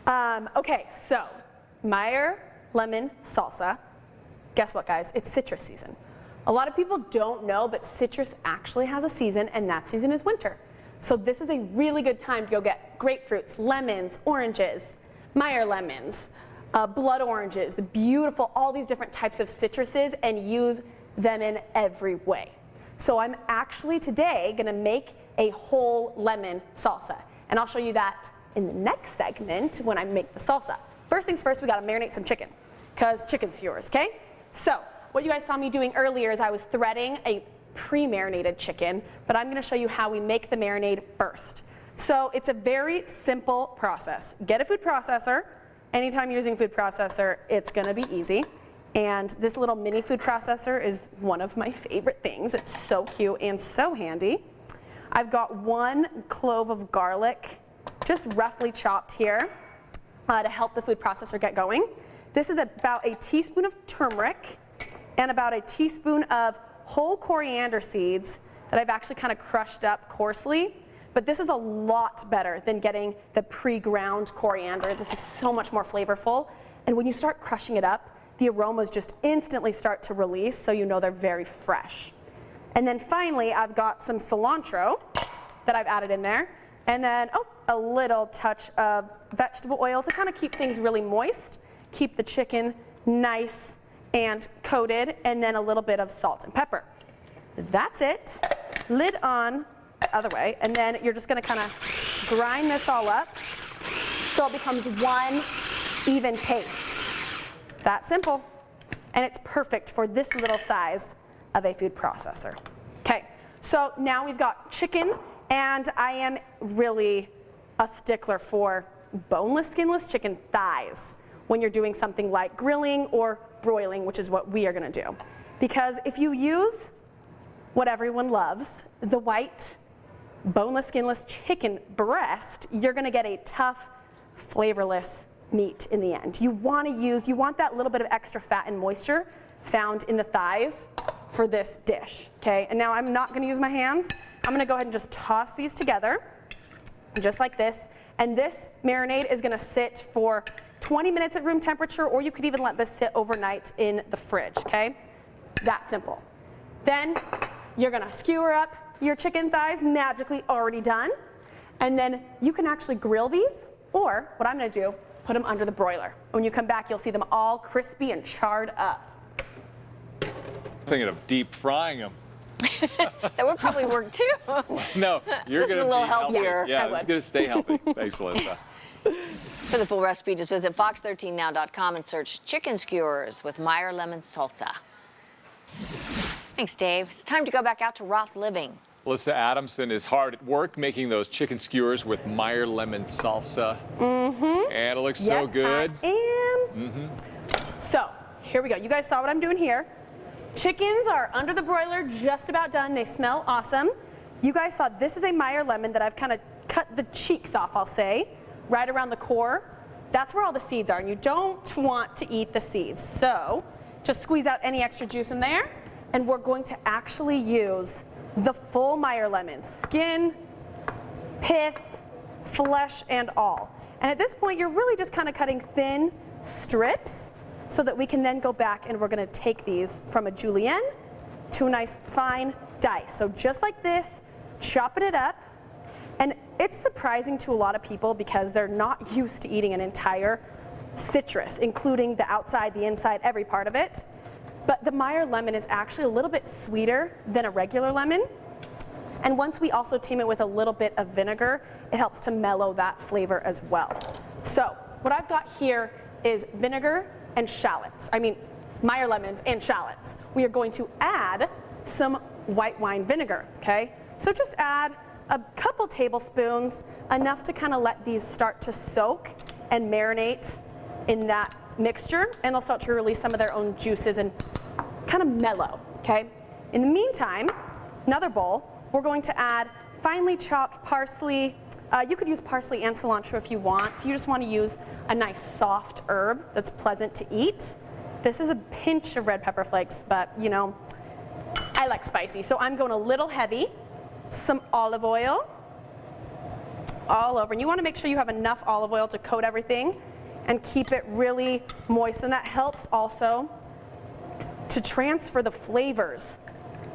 Okay, so Meyer lemon salsa. Guess what, guys? It's citrus season. A lot of people don't know, but citrus actually has a season, and that season is winter. So this is a really good time to go get grapefruits, lemons, oranges, Meyer lemons, blood oranges, the beautiful, all these different types of citruses, and use them in every way. So I'm actually today gonna make a whole lemon salsa, and I'll show you that in the next segment when I make the salsa. First things first, we gotta marinate some chicken, because chicken skewers, okay? So what you guys saw me doing earlier is I was threading a pre-marinated chicken, but I'm gonna show you how we make the marinade first. So it's a very simple process. Get a food processor. Anytime you're using a food processor, it's gonna be easy. And this little mini food processor is one of my favorite things. It's so cute and so handy. I've got 1 clove of garlic, just roughly chopped here to help the food processor get going. This is about a teaspoon of turmeric and about a teaspoon of whole coriander seeds that I've actually kind of crushed up coarsely. But this is a lot better than getting the pre-ground coriander. This is so much more flavorful. And when you start crushing it up, the aromas just instantly start to release, so you know they're very fresh. And then finally, I've got some cilantro that I've added in there. And then, a little touch of vegetable oil to kind of keep things really moist, keep the chicken nice and coated, and then a little bit of salt and pepper. That's it. Lid on, the other way, and then you're just gonna kind of grind this all up so it becomes one even paste. That simple. And it's perfect for this little size of a food processor. Okay, so now we've got chicken, and I am really a stickler for boneless, skinless chicken thighs when you're doing something like grilling or broiling, which is what we are gonna do. Because if you use what everyone loves, the white, boneless, skinless chicken breast, you're gonna get a tough, flavorless meat in the end. You want that little bit of extra fat and moisture found in the thighs for this dish, okay? And now I'm not gonna use my hands. I'm gonna go ahead and just toss these together, just like this. And this marinade is gonna sit for 20 minutes at room temperature, or you could even let this sit overnight in the fridge, okay? That simple. Then you're gonna skewer up your chicken thighs, magically already done. And then you can actually grill these, or what I'm gonna do, put them under the broiler. When you come back, you'll see them all crispy and charred up. Thinking of deep frying them. That would probably work too. No, you're This is gonna a little be healthy. healthier. Yeah, it's gonna stay healthy. Thanks, Alyssa. For the full recipe, just visit fox13now.com and search chicken skewers with Meyer lemon salsa. Thanks, Dave. It's time to go back out to Roth Living. Alyssa Adamson is hard at work making those chicken skewers with Meyer lemon salsa. Mm-hmm. And it looks so good. I am. Mm-hmm. So, here we go. You guys saw what I'm doing here. Chickens are under the broiler, just about done. They smell awesome. You guys saw this is a Meyer lemon that I've kind of cut the cheeks off, I'll say, right around the core. That's where all the seeds are, and you don't want to eat the seeds. So, just squeeze out any extra juice in there, and we're going to actually use the full Meyer lemon, skin, pith, flesh, and all. And at this point, you're really just kind of cutting thin strips so that we can then go back and we're gonna take these from a julienne to a nice fine dice. So just like this, chopping it up. And it's surprising to a lot of people because they're not used to eating an entire citrus, including the outside, the inside, every part of it. But the Meyer lemon is actually a little bit sweeter than a regular lemon. And once we also tame it with a little bit of vinegar, it helps to mellow that flavor as well. So what I've got here is vinegar and shallots. I mean, Meyer lemons and shallots. We are going to add some white wine vinegar, okay? So just add a couple tablespoons, enough to kind of let these start to soak and marinate in that mixture, and they'll start to release some of their own juices and kind of mellow, okay? In the meantime, another bowl, we're going to add finely chopped parsley. You could use parsley and cilantro if you want. You just want to use a nice soft herb that's pleasant to eat. This is a pinch of red pepper flakes, but you know, I like spicy, so I'm going a little heavy. Some olive oil, all over. And you want to make sure you have enough olive oil to coat everything and keep it really moist. And that helps also to transfer the flavors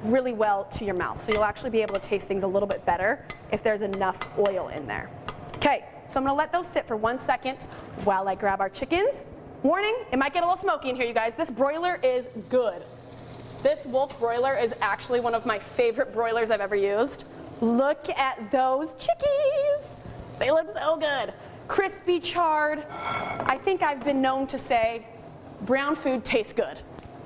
really well to your mouth. So you'll actually be able to taste things a little bit better if there's enough oil in there. Okay, so I'm gonna let those sit for 1 second while I grab our chickens. Warning, it might get a little smoky in here, you guys. This broiler is good. This Wolf broiler is actually one of my favorite broilers I've ever used. Look at those chickies. They look so good. Crispy, charred. I think I've been known to say brown food tastes good.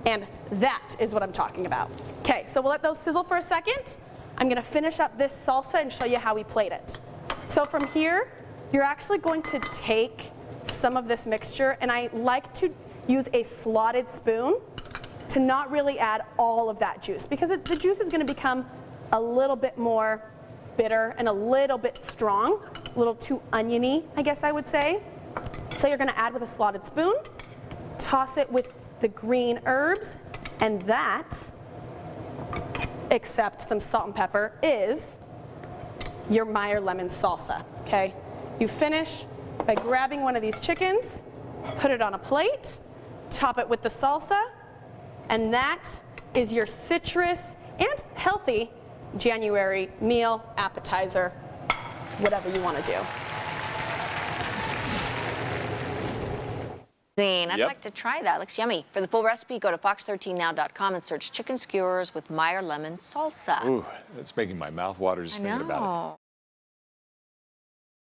And that is what I'm talking about. Okay, so we'll let those sizzle for a second. I'm gonna finish up this salsa and show you how we plate it. So from here, you're actually going to take some of this mixture, and I like to use a slotted spoon to not really add all of that juice, because the juice is gonna become a little bit more bitter and a little bit strong, a little too oniony, I guess I would say. So you're gonna add with a slotted spoon, toss it with the green herbs, and that, except some salt and pepper, is your Meyer lemon salsa, okay? You finish by grabbing one of these chickens, put it on a plate, top it with the salsa, and that is your citrus and healthy January meal, appetizer, whatever you want to do. I'd like to try that. Looks yummy. For the full recipe, go to fox13now.com and search chicken skewers with Meyer lemon salsa. Ooh, it's making my mouth water just thinking about it.